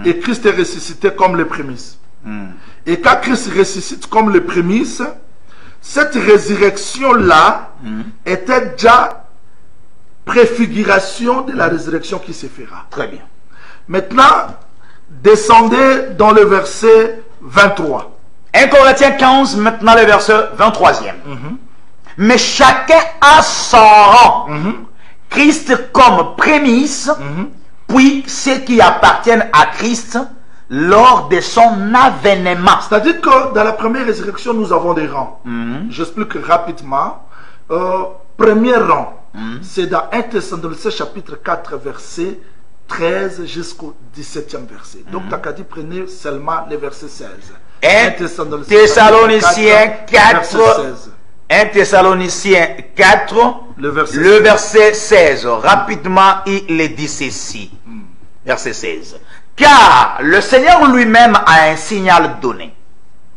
et Christ est ressuscité comme les prémices. Et quand Christ ressuscite comme les prémices, cette résurrection-là était déjà préfiguration de la résurrection qui se fera. Très bien. Maintenant, descendez dans le verset 23. 1 Corinthiens 15, maintenant le verset 23e. Mais chacun a son rang. Christ comme prémisse, puis ceux qui appartiennent à Christ lors de son avènement. C'est-à-dire que dans la première résurrection, nous avons des rangs. J'explique rapidement. Premier rang, c'est dans 1 Thessaloniciens chapitre 4, verset 13 jusqu'au 17e verset. Donc, Takadi, prenez seulement le verset 16. 1 Thessaloniciens 4, 1 Thessaloniciens 4, le verset 16. Rapidement, il est dit ceci. Verset 16. Car le Seigneur lui-même a un signal donné.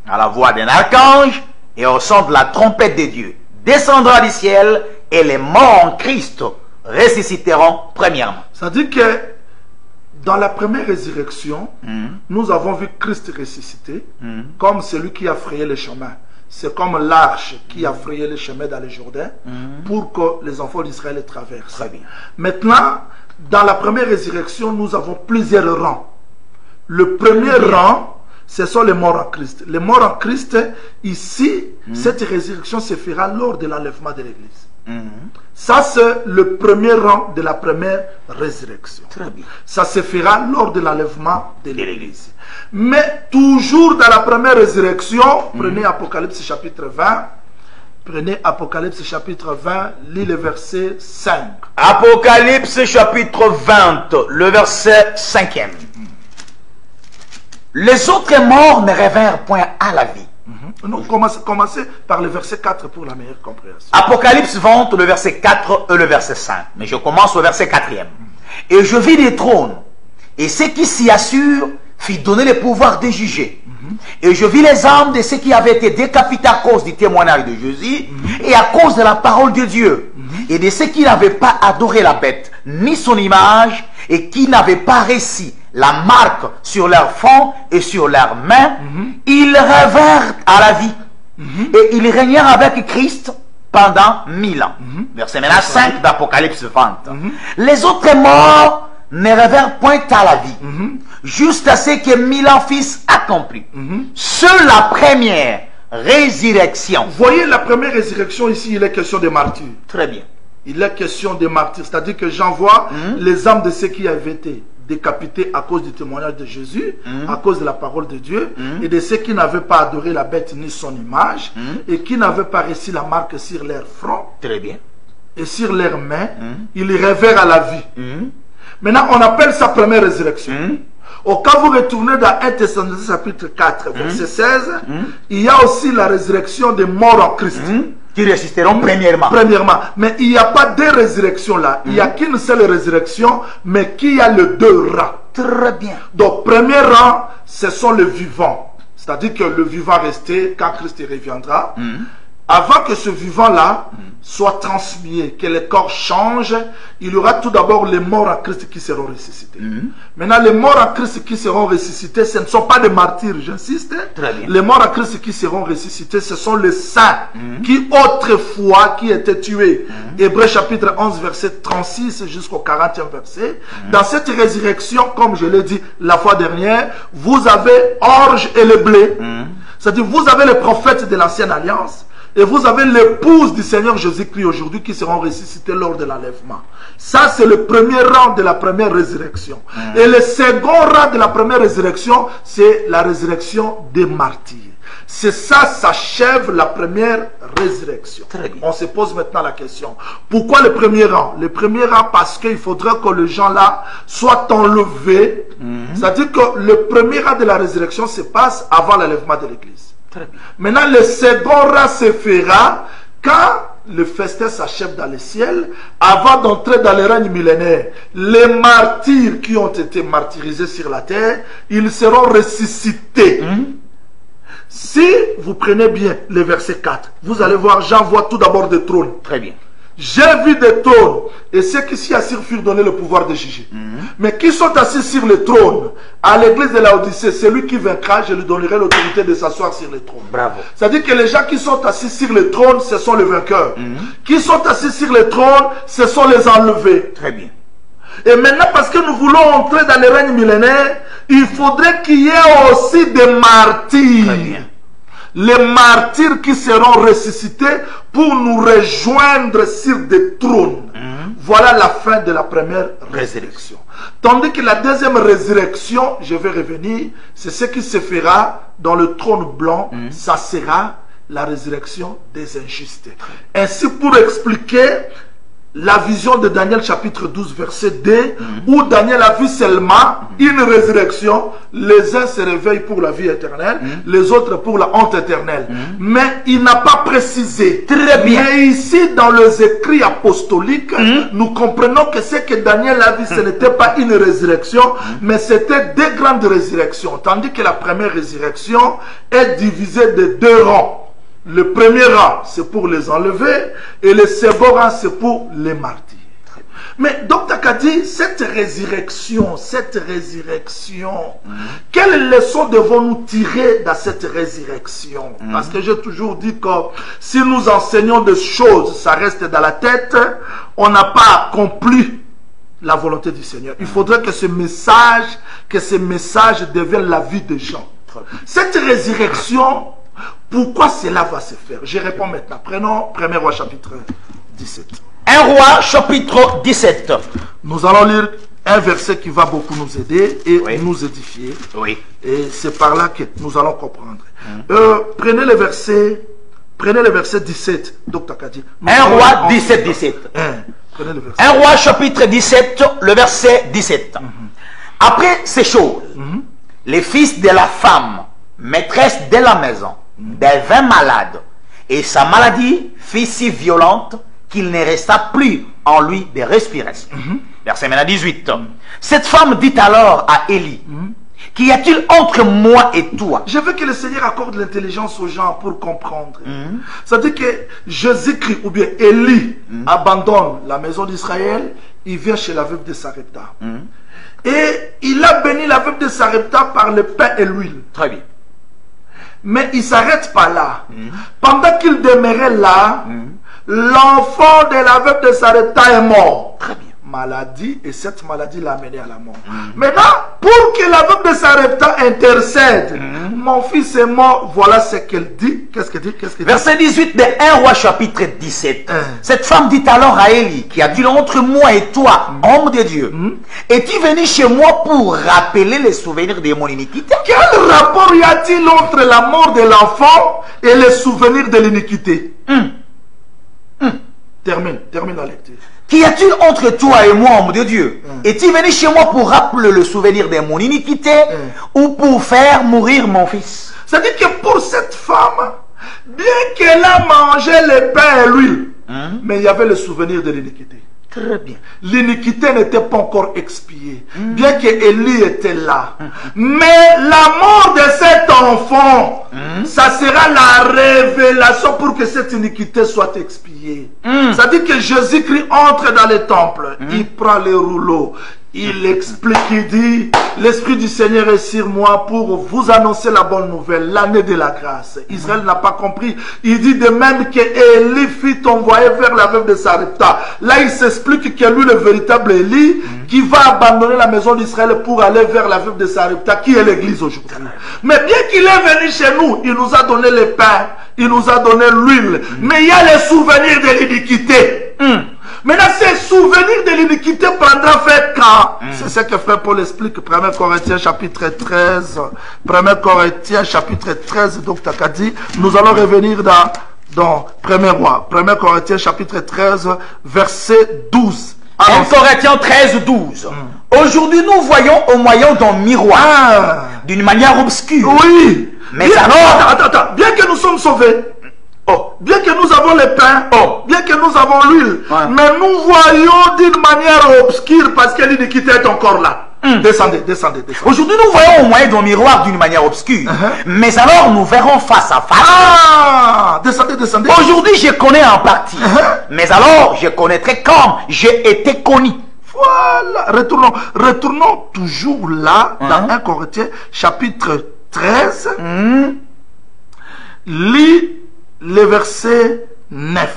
À la voix d'un archange et au son de la trompette de Dieu, descendra du ciel et les morts en Christ ressusciteront premièrement. C'est-à-dire que dans la première résurrection, nous avons vu Christ ressuscité comme celui qui a frayé le chemin. C'est comme l'arche qui a frayé le chemin dans le Jourdain pour que les enfants d'Israël traversent. Très bien. Maintenant, dans la première résurrection, nous avons plusieurs rangs. Le premier rang, ce sont les morts en Christ. Les morts en Christ, ici, cette résurrection se fera lors de l'enlèvement de l'Église. Ça, c'est le premier rang de la première résurrection. Très bien. Ça se fera lors de l'enlèvement de l'Église. Mais toujours dans la première résurrection, prenez Apocalypse chapitre 20. Prenez Apocalypse chapitre 20, lis le verset 5. Apocalypse chapitre 20, le verset 5e. Les autres morts ne revinrent point à la vie. Non, commencez par le verset 4 pour la meilleure compréhension. Apocalypse 20, le verset 4 et le verset 5. Mais je commence au verset 4e. Et je vis des trônes, et ceux qui s'y assurent fit donner le pouvoir de juger. Et je vis les âmes de ceux qui avaient été décapités à cause du témoignage de Jésus et à cause de la parole de Dieu. Et de ceux qui n'avaient pas adoré la bête, ni son image, et qui n'avaient pas réussi la marque sur leur front et sur leurs mains, ils revinrent à la vie. Et ils régnèrent avec Christ pendant 1000 ans. Verset 5 d'Apocalypse 20. Les autres morts ne revinrent point à la vie, juste à ce que 1000 ans fils accomplis. Seule la première résurrection. Voyez, la première résurrection ici, il est question de martyrs. Très bien. Il est question de martyrs, c'est-à-dire que j'envoie les âmes de ceux qui avaient été décapités à cause du témoignage de Jésus, à cause de la parole de Dieu, et de ceux qui n'avaient pas adoré la bête ni son image, et qui n'avaient pas reçu la marque sur leur front, Très bien. et sur leurs mains, ils revinrent à la vie. Maintenant, on appelle ça première résurrection. Au cas où vous retournez dans 1 Thessaloniciens chapitre 4, verset 16, il y a aussi la résurrection des morts en Christ. Qui résisteront premièrement. Premièrement. Mais il n'y a pas deux résurrections là. Il n'y a qu'une seule résurrection, mais qui a les deux rangs. Très bien. Donc, premier rang, ce sont les vivants. C'est-à-dire que le vivant resté, quand Christ reviendra, avant que ce vivant-là soit transmis, que le corps change, il y aura tout d'abord les morts en Christ qui seront ressuscités. Maintenant, les morts en Christ qui seront ressuscités, ce ne sont pas des martyrs, j'insiste. Très bien. Les morts en Christ qui seront ressuscités, ce sont les saints qui autrefois qui étaient tués. Hébreux chapitre 11, verset 36 jusqu'au 40e verset. Dans cette résurrection, comme je l'ai dit la fois dernière, vous avez orge et le blé. C'est-à-dire, vous avez les prophètes de l'ancienne alliance. Et vous avez l'épouse du Seigneur Jésus-Christ aujourd'hui qui seront ressuscités lors de l'enlèvement. Ça, c'est le premier rang de la première résurrection. Et le second rang de la première résurrection, c'est la résurrection des martyrs. C'est ça, s'achève la première résurrection. On se pose maintenant la question. Pourquoi le premier rang? Le premier rang parce qu'il faudrait que les gens-là soient enlevés. C'est-à-dire que le premier rang de la résurrection se passe avant l'enlèvement de l'Église. Maintenant, le second rang se fera quand le festin s'achève dans le ciel, avant d'entrer dans le règne millénaire. Les martyrs qui ont été martyrisés sur la terre, ils seront ressuscités. Si vous prenez bien le verset 4, vous allez voir, Jean voit tout d'abord des trônes. Très bien. J'ai vu des trônes, et ceux qui s'y assirent furent donnés le pouvoir de juger. Mais qui sont assis sur le trône, à l'église de Laodicée, celui qui vaincra, je lui donnerai l'autorité de s'asseoir sur le trône. Bravo. C'est-à-dire que les gens qui sont assis sur le trône, ce sont les vainqueurs. Qui sont assis sur le trône, ce sont les enlevés. Très bien. Et maintenant, parce que nous voulons entrer dans le règne millénaire, il faudrait qu'il y ait aussi des martyrs. Très bien. Les martyrs qui seront ressuscités pour nous rejoindre sur des trônes. Voilà la fin de la première résurrection. Tandis que la deuxième résurrection, je vais revenir, c'est ce qui se fera dans le trône blanc. Ça sera la résurrection des injustes. Ainsi, pour expliquer la vision de Daniel chapitre 12 verset 2, où Daniel a vu seulement une résurrection. Les uns se réveillent pour la vie éternelle, les autres pour la honte éternelle. Mais il n'a pas précisé. Très bien. Mais ici, dans les écrits apostoliques, nous comprenons que ce que Daniel a vu, ce n'était pas une résurrection, mais c'était deux grandes résurrections. Tandis que la première résurrection est divisée de deux rangs. Le premier rang, c'est pour les enlever, et le second rang, c'est pour les martyrs. Mais Dr Kadi, cette résurrection, quelle leçon devons-nous tirer dans cette résurrection? Parce que j'ai toujours dit que si nous enseignons des choses, ça reste dans la tête, on n'a pas accompli la volonté du Seigneur. Il faudrait que ce message devienne la vie des gens. Cette résurrection, pourquoi cela va se faire? Je réponds maintenant. Prenons 1 Roi chapitre 17. 1 Roi chapitre 17. Nous allons lire un verset qui va beaucoup nous aider et nous édifier. Oui. Et c'est par là que nous allons comprendre. Prenez le verset 17, Dr Kadi. 1 Roi 17, 17. Prenez le verset. 1 Roi chapitre 17, le verset 17. Après ces choses, les fils de la femme, maîtresse de la maison, devint malade, et sa maladie fut si violente qu'il ne resta plus en lui de respiration. Verset 18. Cette femme dit alors à Élie, qu'y a-t-il entre moi et toi? Je veux que le Seigneur accorde l'intelligence aux gens pour comprendre. C'est-à-dire que Jésus-Christ ou bien Élie abandonne la maison d'Israël, il vient chez la veuve de Sarepta. Et il a béni la veuve de Sarepta par le pain et l'huile. Très bien. Mais il ne s'arrête pas là. Pendant qu'il demeurait là, l'enfant de la veuve de Sarepta est mort. Très bien. Maladie, et cette maladie l'a amené à la mort. Maintenant, pour que la veuve de Sarepta intercède, mon fils est mort, voilà ce qu'elle dit. Qu'est-ce qu'elle dit? Verset 18 de 1 Roi chapitre 17. Cette femme dit alors à Élie, qu'y a-t-il entre moi et toi, homme de Dieu? Es-tu venu chez moi pour rappeler les souvenirs de mon iniquité? Quel rapport y a-t-il entre la mort de l'enfant et les souvenirs de l'iniquité? Termine la lecture. Qu'y a-t-il entre toi et moi, homme de Dieu? Es-tu venu chez moi pour rappeler le souvenir de mon iniquité ou pour faire mourir mon fils? C'est-à-dire que pour cette femme, bien qu'elle a mangé le pain et l'huile, mais il y avait le souvenir de l'iniquité. Très bien. L'iniquité n'était pas encore expiée, bien que Élie était là. Mais la mort de cet enfant, ça sera la révélation pour que cette iniquité soit expiée. C'est-à-dire que Jésus-Christ entre dans le temple, il prend les rouleaux, il explique, il dit, l'Esprit du Seigneur est sur moi pour vous annoncer la bonne nouvelle, l'année de la grâce. Israël n'a pas compris. Il dit de même que Élie fut envoyé vers la veuve de Sarepta. Là, il s'explique que lui, le véritable Élie, qui va abandonner la maison d'Israël pour aller vers la veuve de Sarepta, qui est l'église aujourd'hui. Mais bien qu'il est venu chez nous, il nous a donné le pain, il nous a donné l'huile. Mais il y a les souvenirs de l'iniquité. Maintenant, ces souvenirs de l'iniquité prendra fait quand? C'est ce que frère Paul explique, 1 Corinthiens chapitre 13. 1 Corinthiens chapitre 13, donc t'as dit, nous allons revenir dans 1 Roi. 1 Corinthiens chapitre 13, verset 12. 1 Corinthiens 13, 12. Aujourd'hui, nous voyons au moyen d'un miroir, d'une manière obscure. Oui. Mais bien, alors... Attends. Bien que nous sommes sauvés, bien que nous avons le pain, bien que nous avons l'huile, mais nous voyons d'une manière obscure parce que l'iniquité est encore là. Descendez, descendez, descendez. Aujourd'hui, nous voyons au moyen d'un miroir d'une manière obscure. Mais alors, nous verrons face à face. Ah, descendez, descendez. Aujourd'hui, je connais en partie. Mais alors, je connaîtrai comme j'ai été connu. Voilà. Retournons toujours là, dans 1 Corinthiens, chapitre 13. Lis le verset 9.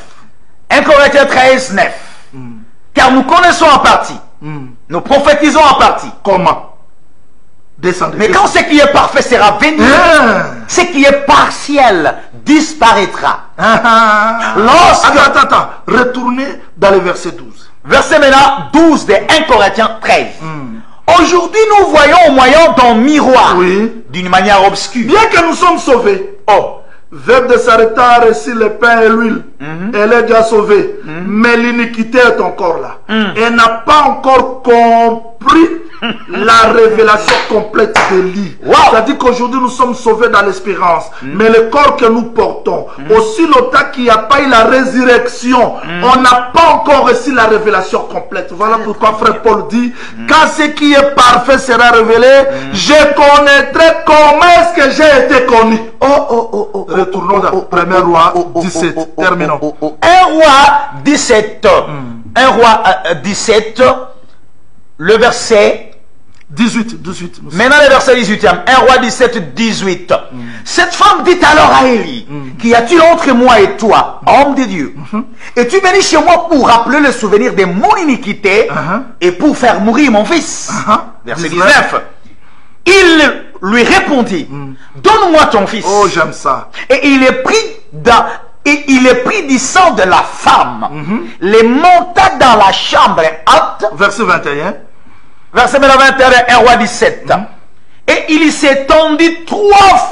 1 Corinthiens 13, 9. Car nous connaissons en partie. Nous prophétisons en partie. Comment? Descendez. Mais quand ce qui est parfait sera venu, ce qui est partiel disparaîtra. Attends. Retournez dans le verset 12. Verset maintenant 12 de 1 Corinthiens 13. Aujourd'hui, nous voyons au moyen d'un miroir, d'une manière obscure. Bien que nous sommes sauvés. Oh. Veuve de Sarepta a reçu le pain et l'huile. Elle est déjà sauvée. Mais l'iniquité est encore là. Elle n'a pas encore compris la révélation complète de l'île. C'est-à-dire qu'aujourd'hui nous sommes sauvés dans l'espérance. Mais le corps que nous portons, aussi longtemps qu'il n'y a pas eu la résurrection, on n'a pas encore reçu la révélation complète. Voilà pourquoi frère Paul dit, quand ce qui est parfait sera révélé, je connaîtrai comment est-ce que j'ai été connu. Retournons dans 1 Roi 17. Terminons. 1 Roi 17. 1 Roi 17. Le verset 18. Maintenant le verset 18. 1 Roi 17, 18. Cette femme dit alors à Élie, qu'y a-t-il entre moi et toi, homme de Dieu? Es-tu venu chez moi pour rappeler le souvenir de mon iniquité et pour faire mourir mon fils? Verset 19. Il lui répondit, donne-moi ton fils. Oh, j'aime ça. Et il est pris du sang de la femme, les monta dans la chambre haute. Verset 21. Verset 21, 1 Roi 17. Et il s'est tendu 3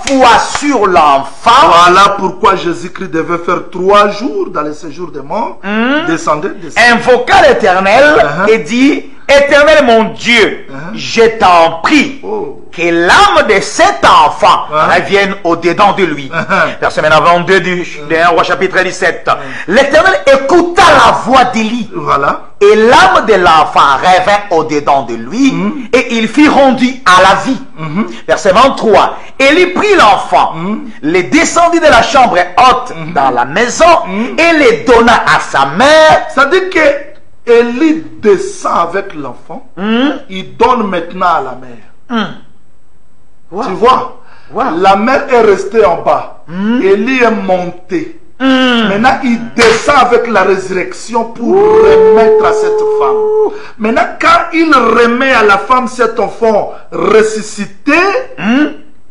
fois sur l'enfant. Voilà pourquoi Jésus-Christ devait faire 3 jours dans le séjour des morts. Descendez. Invoqua l'Éternel et dit, Éternel mon Dieu, je t'en prie que l'âme de cet enfant revienne au-dedans de lui. Verset 22 de 1 Roi chapitre 17. L'Éternel écouta la voix d'Élie. Voilà. Et l'âme de l'enfant revint au-dedans de lui et il fut rendu à la vie. Verset 23. Élie prit l'enfant, le descendit de la chambre haute dans la maison et le donna à sa mère. Ça dit que Élie descend avec l'enfant, il donne maintenant à la mère. Tu vois, la mère est restée en bas, Élie est monté. Maintenant, il descend avec la résurrection pour remettre à cette femme. Maintenant, quand il remet à la femme cet enfant ressuscité,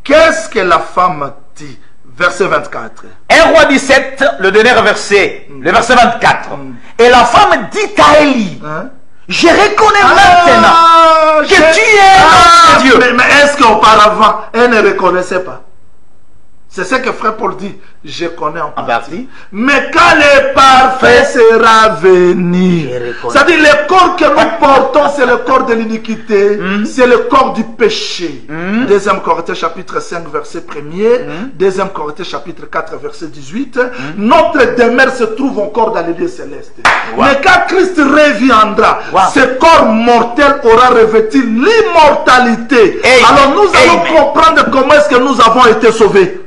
qu'est-ce que la femme dit? Verset 24. 1 Roi 17, le dernier verset, le verset 24. Et la femme dit à Élie, je reconnais maintenant que tu es notre Dieu. Mais est-ce qu'auparavant, elle ne reconnaissait pas? C'est ce que frère Paul dit. Je connais en partie. Mais quand le parfait sera venu, c'est-à-dire le corps que nous portons, c'est le corps de l'iniquité, c'est le corps du péché. 2 Corinthiens chapitre 5 verset 1er, 2 Corinthiens chapitre 4 verset 18. Notre demeure se trouve encore dans les lieux célestes. Mais quand Christ reviendra, ce corps mortel aura revêtu l'immortalité. Alors nous allons comprendre comment est-ce que nous avons été sauvés.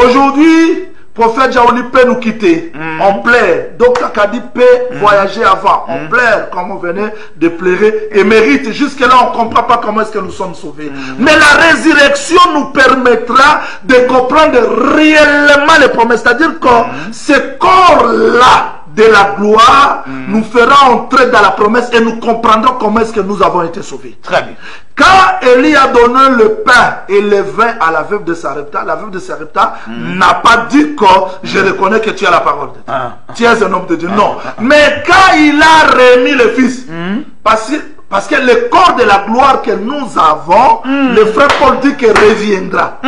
Aujourd'hui, prophète Jaouni peut nous quitter. On plaire. Docteur Kadi peut voyager avant. On plaire comme on venait de pleurer. Et mérite. Jusque-là, on ne comprend pas comment est-ce que nous sommes sauvés. Mais la résurrection nous permettra de comprendre réellement les promesses. C'est-à-dire que ce corps-là de la gloire nous fera entrer dans la promesse et nous comprendrons comment est-ce que nous avons été sauvés. Très bien. Quand Élie a donné le pain et le vin à la veuve de Sarepta, la veuve de Sarepta n'a pas dit que je reconnais que tu as la parole de Dieu. Tu es un homme de Dieu. Non. Mais quand il a remis le fils, parce que le corps de la gloire que nous avons, le frère Paul dit qu'il reviendra.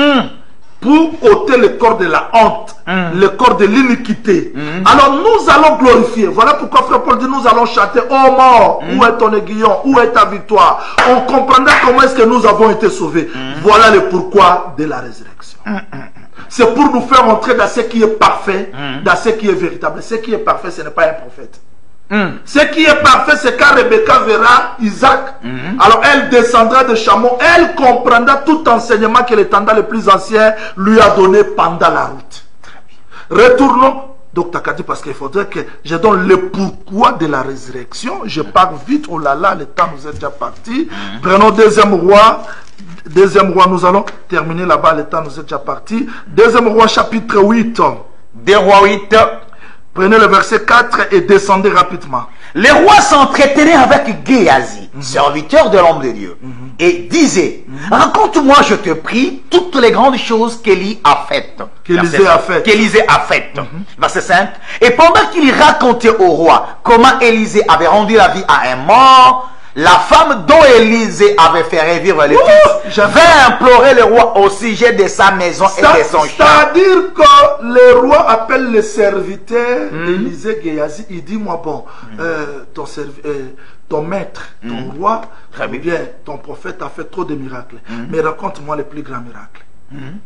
Pour ôter le corps de la honte, le corps de l'iniquité. Alors nous allons glorifier. Voilà pourquoi frère Paul dit, nous allons chanter, ô mort, où est ton aiguillon, où est ta victoire? On comprendra comment est-ce que nous avons été sauvés. Voilà le pourquoi de la résurrection. C'est pour nous faire entrer dans ce qui est parfait, dans ce qui est véritable. Ce qui est parfait, ce n'est pas un prophète. Ce qui est parfait, c'est quand Rebecca verra Isaac. Alors elle descendra de Chamon. Elle comprendra tout enseignement que l'étendard le plus ancien lui a donné pendant la route. Retournons. Donc Takadi, parce qu'il faudrait que je donne le pourquoi de la résurrection. Je pars vite. Oh là là, le temps nous est déjà parti. Prenons deuxième roi. Deuxième roi, nous allons terminer là-bas. Le temps nous est déjà parti. Deuxième roi, chapitre 8. 2 rois 8. Prenez le verset 4 et descendez rapidement. Les rois s'entretenaient avec Géasi, serviteur de l'homme de Dieu, et disaient, raconte-moi, je te prie, toutes les grandes choses qu'Élie a faites. Qu'Élisée a faites. Qu'Élisée a faites. Verset 5. Et pendant qu'il racontait au roi comment Élisée avait rendu la vie à un mort, la femme dont Élisée avait fait revivre le fils vint implorer le roi au sujet de sa maison et de son champ. C'est-à-dire que le roi appelle le serviteur d'Élisée Géasi. Il dit, moi, bon, ton maître, ton roi, ou bien ton prophète a fait trop de miracles. Mais raconte-moi les plus grands miracles.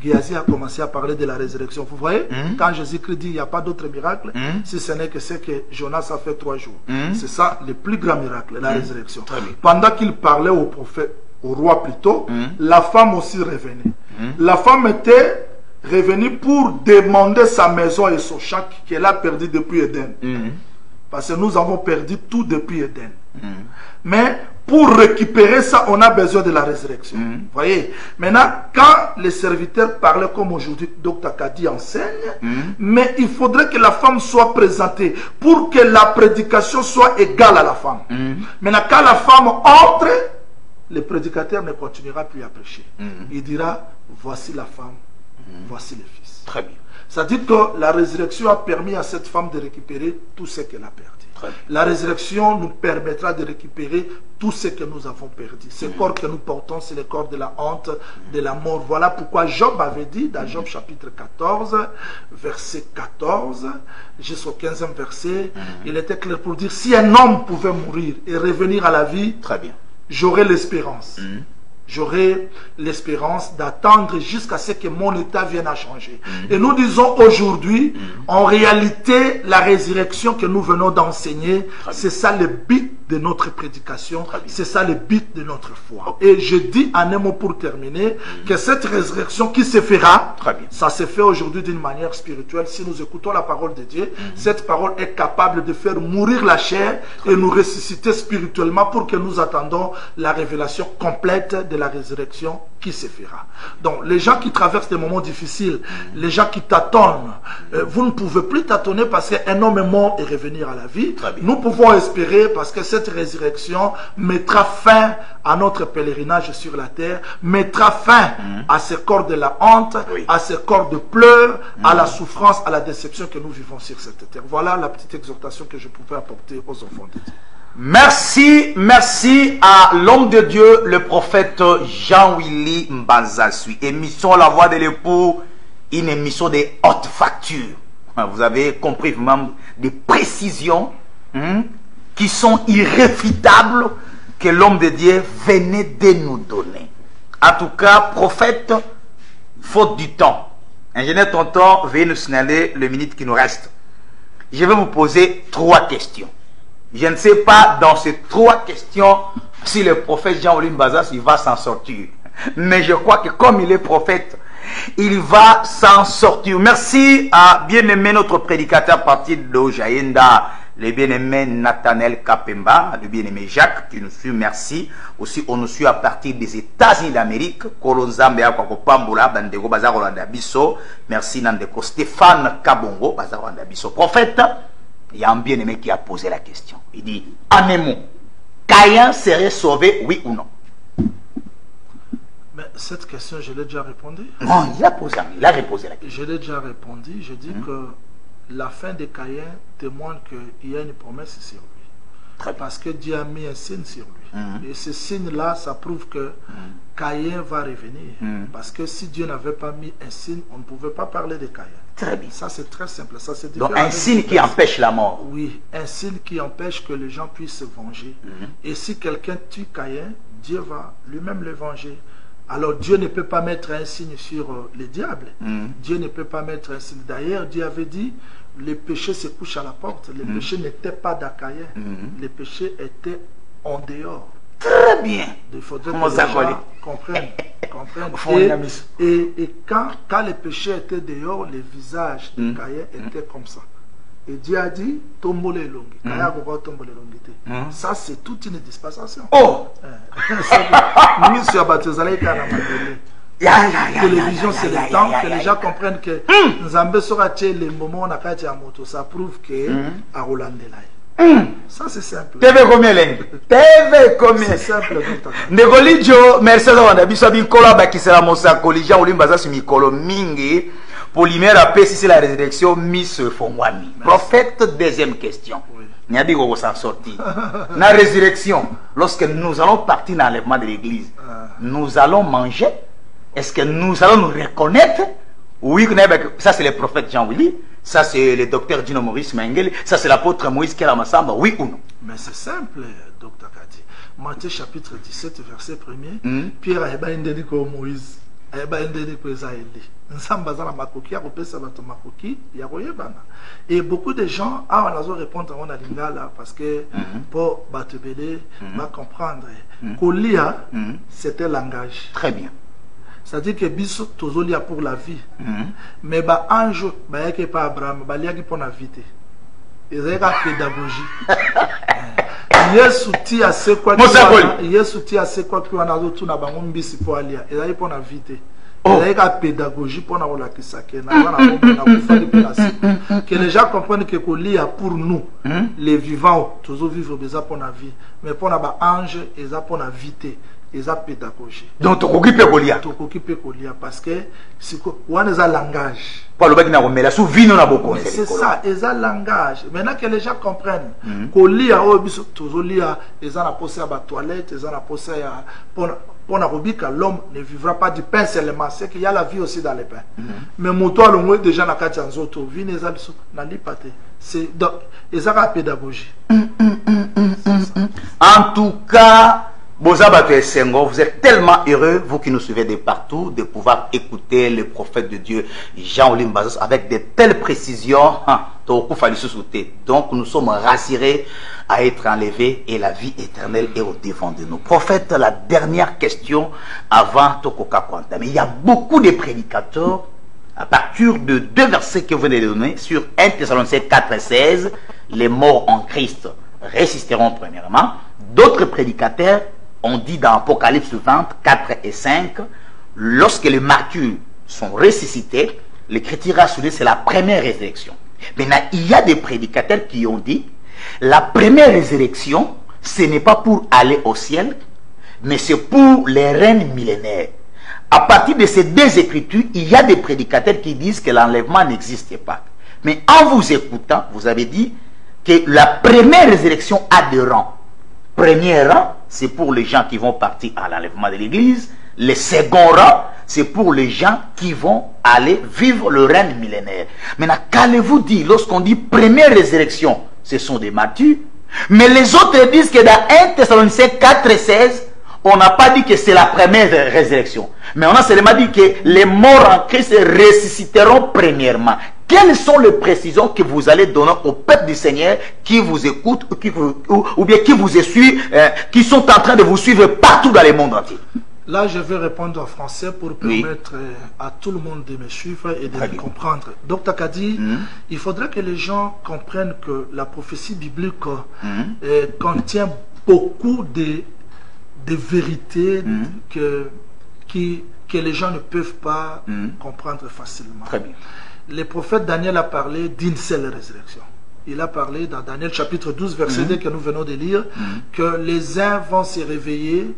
Géasi a commencé à parler de la résurrection. Vous voyez, quand Jésus-Christ dit il n'y a pas d'autre miracle, si ce n'est que ce que Jonas a fait 3 jours. C'est ça le plus grand miracle, la résurrection. Pendant qu'il parlait au prophète, au roi plutôt, la femme aussi revenait. La femme était revenue pour demander sa maison et son champ qu'elle a perdu depuis Éden. Parce que nous avons perdu tout depuis Éden. Mais pour récupérer ça, on a besoin de la résurrection. Vous voyez? Maintenant, quand les serviteurs parlaient comme aujourd'hui, Dr Takadi enseigne, mais il faudrait que la femme soit présentée pour que la prédication soit égale à la femme. Maintenant, quand la femme entre, le prédicateur ne continuera plus à prêcher. Il dira, voici la femme, voici le fils. Très bien. C'est-à-dire que la résurrection a permis à cette femme de récupérer tout ce qu'elle a perdu. La résurrection nous permettra de récupérer tout ce que nous avons perdu. Ce corps que nous portons, c'est le corps de la honte, de la mort. Voilà pourquoi Job avait dit, dans Job chapitre 14, verset 14, jusqu'au 15e verset, il était clair pour dire, si un homme pouvait mourir et revenir à la vie, très bien, j'aurais l'espérance. J'aurai l'espérance d'attendre jusqu'à ce que mon état vienne à changer. Et nous disons aujourd'hui, en réalité, la résurrection que nous venons d'enseigner, c'est ça le but de notre prédication, c'est ça le but de notre foi. Et je dis en un mot pour terminer, que cette résurrection qui se fera, ça se fait aujourd'hui d'une manière spirituelle. Si nous écoutons la parole de Dieu, cette parole est capable de faire mourir la chair et nous ressusciter spirituellement pour que nous attendons la révélation complète de la résurrection qui se fera. Donc les gens qui traversent des moments difficiles, les gens qui tâtonnent, vous ne pouvez plus tâtonner parce qu'un homme est mort et revenir à la vie. Nous pouvons espérer parce que cette résurrection mettra fin à notre pèlerinage sur la terre, mettra fin à ce corps de la honte, à ce corps de pleurs, à la souffrance, à la déception que nous vivons sur cette terre. Voilà la petite exhortation que je pouvais apporter aux enfants de Dieu. Merci, merci à l'homme de Dieu, le prophète Jean-Willy Mbanzasui. Émission La Voix de l'époux, une émission de haute facture. Vous avez compris vraiment des précisions qui sont irréfutables que l'homme de Dieu venait de nous donner. En tout cas, prophète, faute du temps. Ingénieur Tonton, veuillez nous signaler le minute qui nous reste. Je vais vous poser 3 questions. Je ne sais pas dans ces 3 questions si le prophète Jean-Willy Mbanzasui va s'en sortir. Mais je crois que comme il est prophète, il va s'en sortir. Merci à bien-aimé notre prédicateur à partir de Jaïenda, le bien-aimé Nathanaël Kapemba, le bien-aimé Jacques qui nous suit. Merci. Aussi, on nous suit à partir des États-Unis d'Amérique. Merci Nandeko Stéphane Kabongo, prophète. Il y a un bien-aimé qui a posé la question. Il dit, en un mot, Caïn serait sauvé, oui ou non? Mais cette question, je l'ai déjà répondu. Non, il a reposé la question. Je l'ai déjà répondu. Je dis que la fin de Caïn témoigne qu'il y a une promesse sur lui. Parce que Dieu a mis un signe sur lui. Et ce signe-là, ça prouve que Caïn va revenir. Parce que si Dieu n'avait pas mis un signe, on ne pouvait pas parler de Caïn. Très bien. Ça, c'est très simple. Ça, c'est donc, un signe qui empêche la mort. Oui, un signe qui empêche que les gens puissent se venger. Et si quelqu'un tue Caïn, Dieu va lui-même le venger Alors Dieu ne peut pas mettre un signe sur les diables. Dieu ne peut pas mettre un signe. D'ailleurs, Dieu avait dit, les péchés se couchent à la porte. Les péchés n'étaient pas d'Achaïen. Les péchés étaient en dehors. Très bien. Il faudrait que les gens comprennent. Et quand les péchés étaient dehors, les visages des Caïens étaient comme ça. Et Dieu a dit, tombole longi. Ça, c'est toute une dispensation. Oh! Nous, sur Baptizalé, télévision, c'est le temps que les gens comprennent que Nzambe sera les moments où on a fait la moto. Ça prouve que à Hollande là. Ça, c'est simple. TV combien TV combien? C'est simple. Negolijo, merci à vous. Bisabi kola bakisela mosa kolija olimbaza sur mikolo mingi. Pour l'hiver, après, si c'est la résurrection, Miss Fongwani. Prophète, deuxième question. Niabi Gogo s'en sortir. La résurrection, lorsque nous allons partir dans l'enlèvement de l'église, nous allons manger. Est-ce que nous allons nous reconnaître? Oui, ça c'est le prophète Jean-Willy. Ça c'est le docteur Dino Maurice Mengele. Ça c'est l'apôtre Moïse Kela-Massamba. Oui ou non? Mais c'est simple, docteur Kati. Matthieu chapitre 17, verset 1er. Pierre a dit que Moïse. Et beaucoup de gens ont répondre à lingala parce que pour batebele va comprendre Kolia c'était langage. Très bien. C'est-à-dire que biso tozolia pour la vie. Mais ba ange ba yake pas Abraham ba liaki pour la vie. Et c'est la pédagogie. Yesu ti ase kwa Yesu ti ase kwa kwa na zotu na bango mbisi po alia ezali po na vite ezali ka pédagogie po na la kisake na wana na kufali pe na que les gens comprennent que kolia pour nous les vivants toujours vivre beza po na vie mais po na ba ange eza po na vite eza pédagogie donc tokokipe kolia parce que siko wana eza langage c'est ça, ils ont langage. Maintenant que les gens comprennent, qu'on lit à Obiso, toujours lit à, ils ont posé à la toilette, ils ont posé à, pour la rubrique, l'homme ne vivra pas du pain seulement, c'est qu'il y a la vie aussi dans le pain. Mais mon toit, le moins déjà n'a qu'à dire aux autres, vie n'est pas l'hypathie. C'est donc, ils ont la pédagogie. En tout cas, vous êtes tellement heureux, vous qui nous suivez de partout, de pouvoir écouter le prophète de Dieu, Jean-Willy Mbazos, avec de telles précisions. Donc nous sommes rassurés à être enlevés et la vie éternelle est au devant de nous. Prophète, la dernière question avant Tokoka Kwanta. Mais il y a beaucoup de prédicateurs, à partir de deux versets que vous venez de donner, sur 1 Thessaloniciens 4 et 16, les morts en Christ résisteront premièrement. D'autres prédicateurs on dit dans Apocalypse 20, 4 et 5, lorsque les martyrs sont ressuscités, l'Écriture a souligné c'est la première résurrection. Maintenant, il y a des prédicateurs qui ont dit, la première résurrection, ce n'est pas pour aller au ciel, mais c'est pour les règnes millénaires. À partir de ces deux Écritures, il y a des prédicateurs qui disent que l'enlèvement n'existait pas. Mais en vous écoutant, vous avez dit que la première résurrection a deux rangs. Premier rang, c'est pour les gens qui vont partir à l'enlèvement de l'église. Le second rang, c'est pour les gens qui vont aller vivre le règne millénaire. Maintenant, qu'allez-vous dire lorsqu'on dit première résurrection, ce sont des martyrs. Mais les autres disent que dans 1 Thessaloniciens 4 et 16, on n'a pas dit que c'est la première résurrection. Mais on a seulement dit que les morts en Christ ressusciteront premièrement. Quelles sont les précisions que vous allez donner au peuple du Seigneur qui vous écoute ou bien qui vous suit, qui sont en train de vous suivre partout dans le monde entier? Là, je vais répondre en français pour permettre à tout le monde de me suivre et de me comprendre. Docteur Kadi, il faudrait que les gens comprennent que la prophétie biblique contient beaucoup de vérités que les gens ne peuvent pas comprendre facilement. Très bien. Le prophète Daniel a parlé d'une seule résurrection. Il a parlé dans Daniel chapitre 12, verset 2 que nous venons de lire, que les uns vont se réveiller,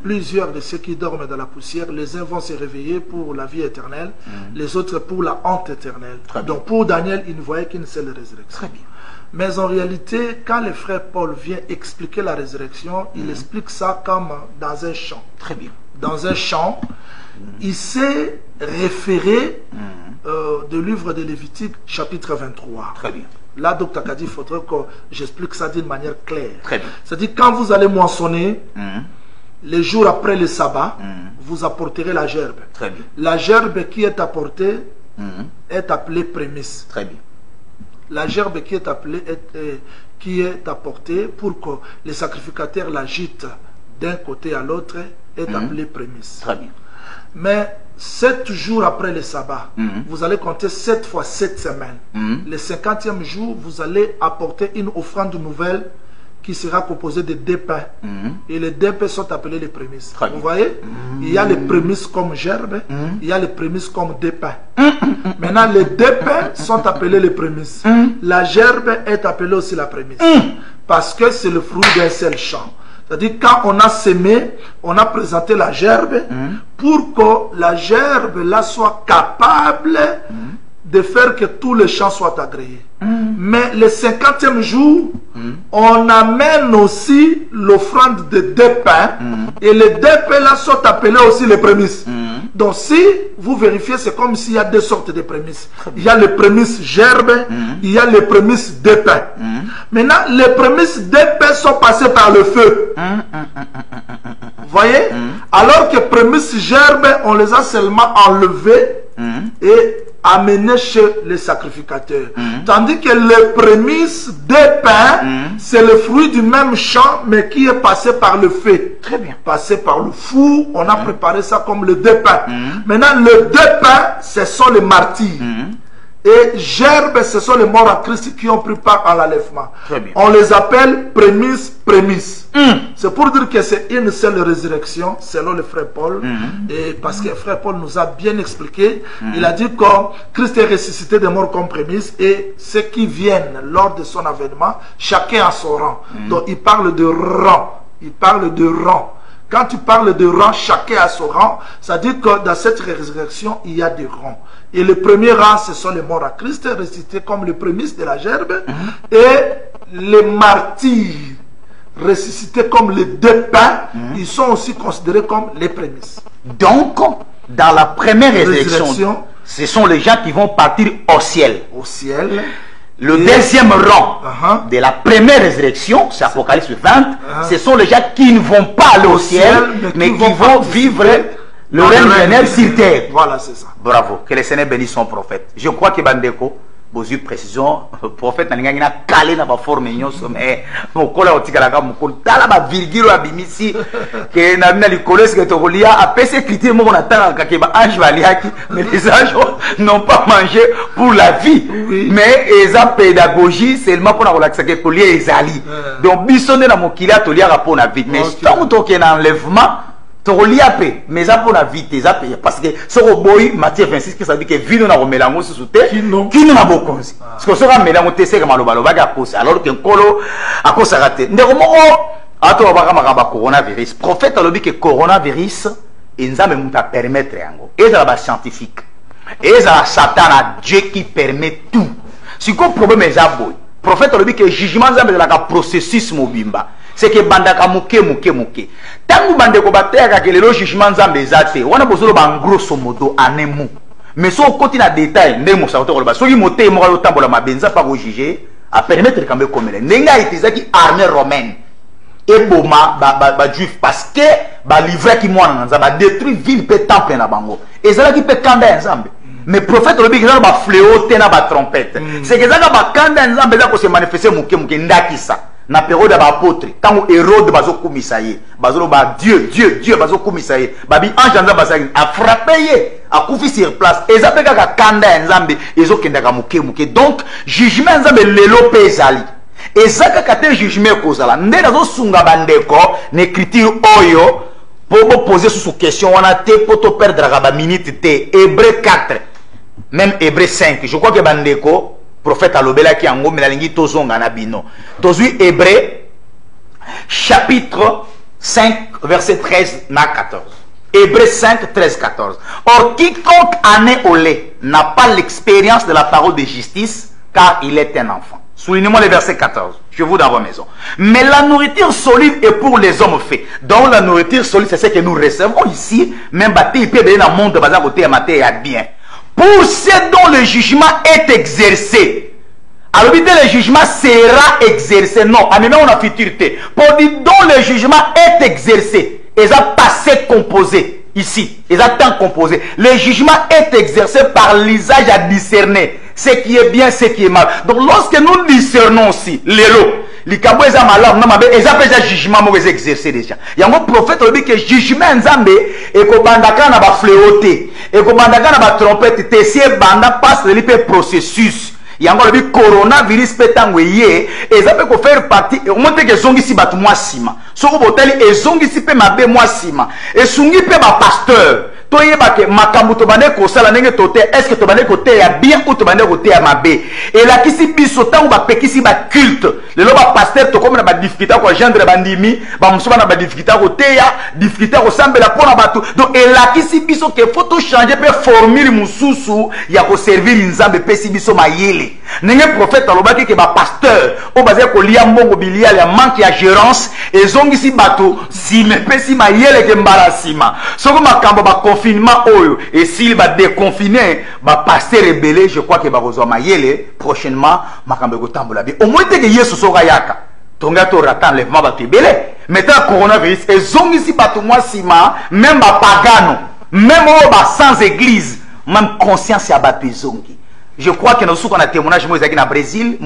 plusieurs de ceux qui dorment dans la poussière, les uns vont se réveiller pour la vie éternelle, les autres pour la honte éternelle. Donc pour Daniel, il ne voyait qu'une seule résurrection. Très bien. Mais en réalité, quand le frère Paul vient expliquer la résurrection, il explique ça comme dans un chant. Très bien. Dans un chant, il s'est référé du livre de Lévitique, chapitre 23. Très bien. Là, Dr. Kadi, il faudrait que j'explique ça d'une manière claire. Très bien. C'est-à-dire, quand vous allez moissonner, les jours après le sabbat, vous apporterez la gerbe. Très bien. La gerbe qui est apportée est appelée prémisse. Très bien. La gerbe qui est appelée qui est apportée pour que les sacrificateurs l'agitent d'un côté à l'autre est appelée prémisse. Très bien. Mais 7 jours après le sabbat, vous allez compter 7 fois 7 semaines. Le 50e jour, vous allez apporter une offrande nouvelle qui sera composée de 2 pains. Et les 2 pains sont appelés les prémices. Vous voyez, il y a les prémices comme gerbe, il y a les prémices comme 2 pains. Maintenant, les 2 pains sont appelés les prémices. La gerbe est appelée aussi la prémisse. Parce que c'est le fruit d'un seul champ. C'est-à-dire, quand on a semé, on a présenté la gerbe pour que la gerbe là soit capable de faire que tous les champs soient agréés. Mais le 50e jour, on amène aussi l'offrande de 2 pains et les 2 pains là sont appelés aussi les prémices. Donc si vous vérifiez, c'est comme s'il y a 2 sortes de prémices. Il y a les prémices gerbe, il y a les prémices 2 pains. Maintenant, les prémices 2 pains sont passées par le feu. Vous voyez? Alors que prémices gerbe, on les a seulement enlevées et amenées chez les sacrificateurs. Tandis que les prémices des pains, c'est le fruit du même champ, mais qui est passé par le feu. Très bien. Passé par le four, on a préparé ça comme le 2 pains. Maintenant, les 2 pains, ce sont les martyrs. Et gerbe, ce sont les morts à Christ qui ont pris part à l'enlèvement. On les appelle prémices. C'est pour dire que c'est une seule résurrection, selon le frère Paul. Et parce que le frère Paul nous a bien expliqué, il a dit que Christ est ressuscité des morts comme prémices, et ceux qui viennent lors de son avènement, chacun a son rang. Donc il parle de rang. Il parle de rang. Quand tu parles de rang, chacun a son rang. Ça dit que dans cette résurrection, il y a des rangs. Et le premier rang, ce sont les morts à Christ, ressuscités comme les prémices de la gerbe. Et les martyrs, ressuscités comme les 2 pains, ils sont aussi considérés comme les prémices. Donc, dans la première résurrection, ce sont les gens qui vont partir au ciel. Au ciel. Le deuxième rang de la première résurrection, c'est Apocalypse 20, ce sont les gens qui ne vont pas aller au ciel, mais qui vont vivre le règne éternel sur terre. Voilà, c'est ça. Bravo. Que le Seigneur bénisse son prophète. Je crois que Bandeko, vous avez précision, le prophète n'a pas calé dans la forme, mais mon collègue a dans la virgule à Bimisi, que n'a pas l'école, ce que tu as à persécuter mon attend, mais les anges n'ont pas mangé pour la vie. Mais ils ont pédagogie seulement pour la relaxer que collier les alliés. Donc, bisonner dans mon kilia, tu lias pour la vie. Mais tant que tu es en enlèvement, mais ça pour la vie, parce que ce boy Matthieu 26 qui ça dit que vino na romelango sous terre qui n'a pas konzi parce que ce sera melango tese comme malobaloba ga poser alors que nkolo akosa raté ndeko ato baka makaba coronavirus prophète alobi que coronavirus nzambe muta permettre yango ezala ba scientifique ezala satan à Dieu qui permet tout si ko problème eza boy prophète alobi que jugement nzambe la ka processus mobimba c'est que bandaka muke. Tangu bandeko bateka que le jugement nzambe ezate, wana bozolo ba grosso modo anemu. Mais so côté na détail, ndemo sa otoko ba soki moté mo yo tambola mabenza pas ko juger, à permettre quand même comme les nenga itizaki armée romaine. Et boma ba juif parce que ba livrer ki mwana nzamba détruire ville pe temple na bango. Ezala ki pe kanda nzambe. Mais prophète le big ba fléau te na ba trompette. C'est que ça ba kanda nzambe za ko se manifester muke ndakisa. Na période d'apôtre, quand Hérode bazo kumisaye, bazo ba Dieu bazo kumisaye, babi ange nzamba basaye a frappé a kufi sur place, ezapeka ka kanda nzambe ezokendaka muke. Donc jugement nzambe lelo pezali. Ezaka kate jugement kozala. Nde nazo sunga bandeko n'écriture oyo pour poser sous question wana te poto perdre ba minute te Hébreux 4 même Hébreux 5. Je crois que bandeko prophète alobela ki yango menalingi tozonga na bino. Tozui Hébreux chapitre 5 verset 13 na 14. Hébreux 5 13 14. Or quiconque en est au lait n'a pas l'expérience de la parole de justice car il est un enfant. Soulignez-moi le verset 14. Je vous dans vos maisons. Mais la nourriture solide est pour les hommes faits. Donc la nourriture solide c'est ce que nous recevons ici. Même bâti il peut donner dans le monde de bazar côté à maté à bien. Pour ceux dont le jugement est exercé. Alors, le jugement sera exercé. Non, on a futurité. Pour dire dont le jugement est exercé. ils ont passé composé ici, ils ont temps composé. Le jugement est exercé par l'usage à discerner ce qui est bien, ce qui est mal. Donc lorsque nous discernons aussi les lots, les cabo ils ont malheur, non mais ils ont déjà jugement mauvais exercé déjà. Il y a un prophète qui dit que jugement nzambe et ko bandaka na ba fléauté et ko bandaka na ba trompette tessier banda passe le processus. Il y a encore le coronavirus pétangue et ça peut faire partie au moins que zongi si batu moi sima. So ko boteli et zongi si pe mabe moi sima. Et sungi pe ba pasteur. Toyeba ke makambu to bande ko sala ndenge tote est-ce que to bande côté ya bien ou to bande côté ya mabe. Et la kisi biso tango ba pekisi ba culte. Le loba pasteur to comme na ba difficulté ko gendre bandimi, ba musuba na ba difficulté ko te ya, difficulté ko sambela pona batu. Donc et la kisi biso ke photo changer pe formule mususu ya ko servir nzambe pesi biso mayele. Nenge prophète alobaki ke ba pasteur o bazé ko lia mbongo bilia ya manque ya gérance et zongi si batu si me pesi mayele ke mbarasima. Soko makambo ba confinement oyo et s'il va déconfiner ba pasteur rebelle je crois que ba kozwa mayele prochainement makambo ko tambola bi au moins te que Yesu soka yaka tonga to ratan lèvement ba tebele maintenant coronavirus et zongi si batu moi sima même ba pagano même o ba sans église même conscience ya batu zongi. Je crois que nous sommes en témoignage au Brésil,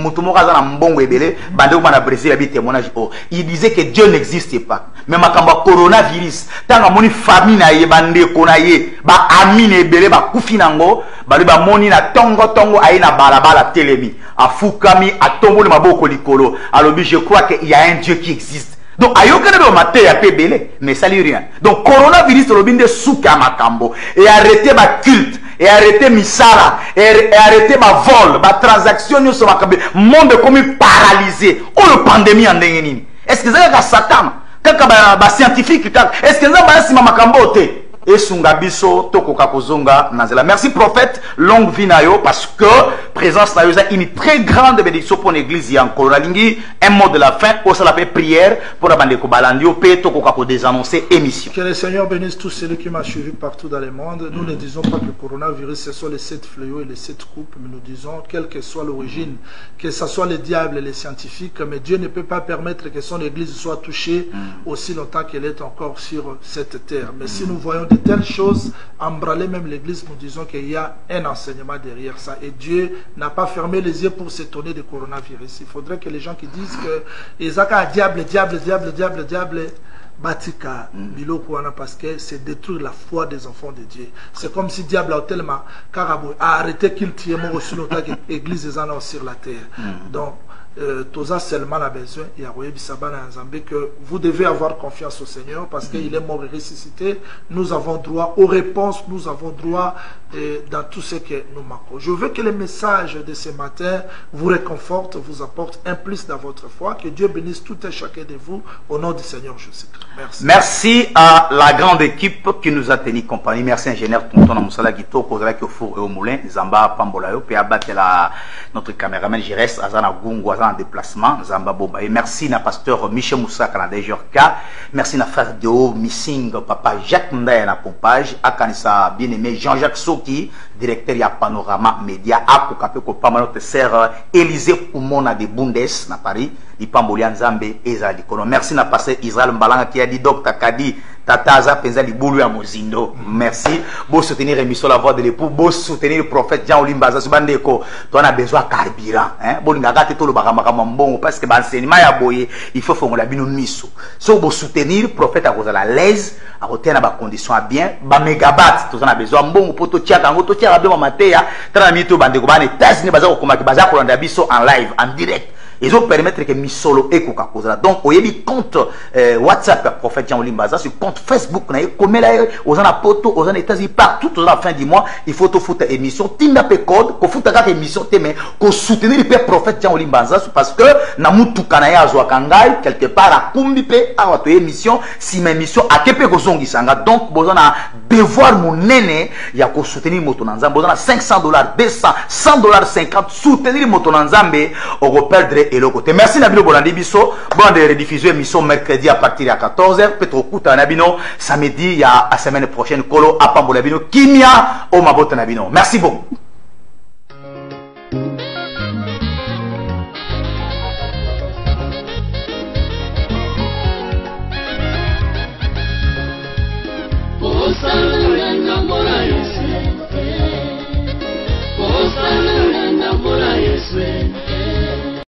il disait que Dieu n'existait pas. Mais quand le coronavirus, tant que mon famille na yebande konaye, ba amine bele ba kufinango, ba moni na tongo tongo aina balabala telemi, a fukami a tombo le maboko likolo. Alors je crois qu'il y a un Dieu qui existe. Donc, ayoka ne maté ya pebele, mais ça lui rien. Donc, coronavirus robinde souka makambo et arrêter ma culte. Et arrêter misala, et arrêter ma vol, ma transaction, nous sommes monde comme paralysé. Oh, le pandémie en dengenini. Est-ce que c'est un Satan? Quand un scientifique, est-ce que c'est un makambote? Et Sungabiso, Toko Kakozonga, Nazela. Merci prophète, longue vie nayo, parce que présence nayo, c'est une très grande bénédiction pour l'église. Il y a encore un mot de la fin, pour ça la prière, pour la bande Kobalandio, Toko Kako désannoncer émission. Que le Seigneur bénisse tous ceux qui m'ont suivi partout dans le monde. Nous ne disons pas que le coronavirus, ce sont les 7 fléaux et les 7 groupes, mais nous disons, quelle que soit l'origine, que ce soit les diables et les scientifiques, mais Dieu ne peut pas permettre que son église soit touchée aussi longtemps qu'elle est encore sur cette terre. Mais si nous voyons de telles choses, embraler même l'église, nous disons qu'il y a un enseignement derrière ça. Et Dieu n'a pas fermé les yeux pour s'étonner du coronavirus. Il faudrait que les gens qui disent que Isaka diable, Batika, parce que c'est détruire la foi des enfants de Dieu. C'est comme si diable a tellement arrêté qu'il tire mort aussi longtemps que l'église est sur la terre. Donc, Toza seulement a besoin, il y a que vous devez avoir confiance au Seigneur parce qu'il est mort et ressuscité. Nous avons droit aux réponses, nous avons droit dans tout ce que nous manquons. Je veux que les messages de ce matin vous réconfortent, vous apportent un plus dans votre foi. Que Dieu bénisse tout et chacun de vous au nom du Seigneur Jésus-Christ. Merci. Merci à la grande équipe qui nous a tenu compagnie. Merci ingénieur Tonton Moussala Guito, Kozalaki au four et au moulin, Zamba Pambolayo, puis Abatela, notre caméraman Jires, Azana Gungu, en déplacement, Zamba Boba. Et merci à pasteur Michel Moussa Canada Jorka. Merci à frère Dio Missing, papa Jacques Ndaye na pompage, à Kanissa bien-aimé Jean-Jacques Soki, directeur ya Panorama Média, à Kokape Kopama, notre sœur Élisée Koumona de Bundes, na Paris, Ipambolia Nzambe, Ezali Kono. Merci à pasteur Israël Mbalanga qui a dit Docteur Kadi, Tataza Penza Liboulou à Mozindo. Merci. Beau soutenir l'émission La Voix de l'époux, beau soutenir le prophète Jean Olimbaza Subandeko. Toi, on a besoin de carburant. Bon, il y a tout le bagamamambon parce que l'enseignement est aboyé. Il faut faire la bino miso. Si vous soutenir le prophète à cause de la l'aise, à côté de la condition à bien, ba mégabat, tout ça on a besoin. Bon, pour tout tiens, quand tout tiens, à bien matéa, t'as un mito bandeko, ban et t'as bazar au bazar pour biso en live, en direct. Ils ont permettre que Misolo et Coca-Cola. Donc, au y compte WhatsApp, prophète Jean Olimbaza, sur compte Facebook, comme là, aux en poto, aux en États-Unis, partout, à la fin du mois, il faut tout foutre émission. Timba pe code, qu'on foute à émission, mais qu'on soutenir le père prophète Jean Olimbaza, parce que, Namutu Kanaya Zoakangai, quelque part, à Kumbipe, à votre émission, si ma émission, à Kepe Gozongi Sanga. Donc, besoin à devoir mon aîné, il y a qu'au soutenir Motonanzambe, besoin à $500, 200, $100, 50, soutenir Motonanzambe, on va perdre et le côté. Merci Nabino Bolandi Bisso. Bon de rediffuser émission mercredi à partir de 14h. Petro Kuta Nabino. Samedi, il y a la semaine prochaine, Kolo, Apambo Nabino, Kimia, Omabota Nabino. Merci beaucoup.